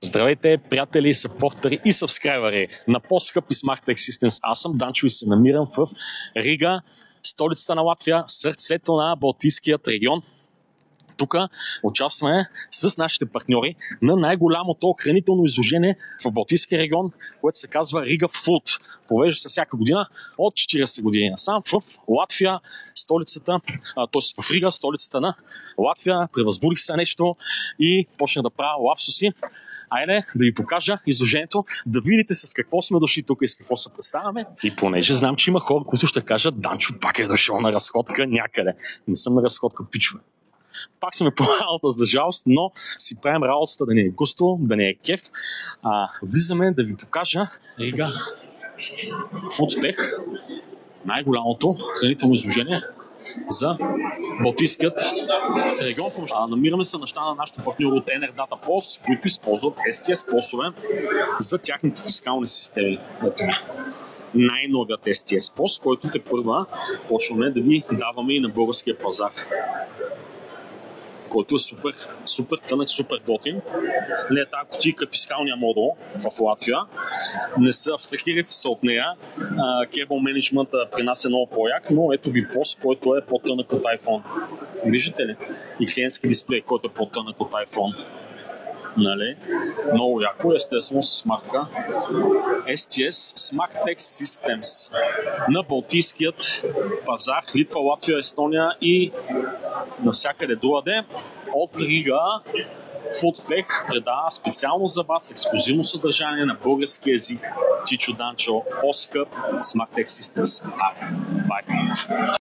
Здравейте, приятели, съпортери и сабскрайбъри на по-скъпи SmartTech Systems. Аз съм Данчо и се намирам в Рига, столицата на Латвия, сърцето на Балтийският регион. Тук участваме с нашите партньори на най-голямото охранително изложение в Балтийския регион, което се казва Рига Food. Провежда се всяка година от 40 години насам в Латвия, столицата, т.е. в Рига, столицата на Латвия. Превъзбудих се нещо и почнах да правя лапсуси. Айде да ви покажа изложението, да видите с какво сме дошли тук и с какво се представяме. И понеже знам, че има хора, които ще кажат: Данчо пак е дошъл на разходка някъде. Не съм на разходка, пичове. Пак сме по работа, за жалост, но си правим работата да не е густо, да не е кеф. Влизаме да ви покажа Рига Foodtech, най-голямото хранително изложение за Балтийският регион. Намираме се на щанда на нашите партньори от NR Data POS, които използват STS POS-ове за тяхните фискални системи. Най-новият STS POS, който тепърва почваме да ви даваме и на българския пазар, който е супер тънък, супер готин. Не е тази кутийка фискалния модул в Латвия. Не се абстрахирайте се от нея. Кейбъл менеджмента при нас е много по-як, но ето ви пост, който е по-тънък от iPhone. Виждате ли? И клиентски дисплей, който е по-тънък от iPhone. Нали? Много яко, естествено с марка STS SmartTech Systems на Балтийският пазар, Литва, Латвия, Естония и навсякъде другаде. От Рига Foodtech предава специално за вас ексклюзивно съдържание на български език. Чичо Данчо, по-скъп SmartTech Systems. Бай!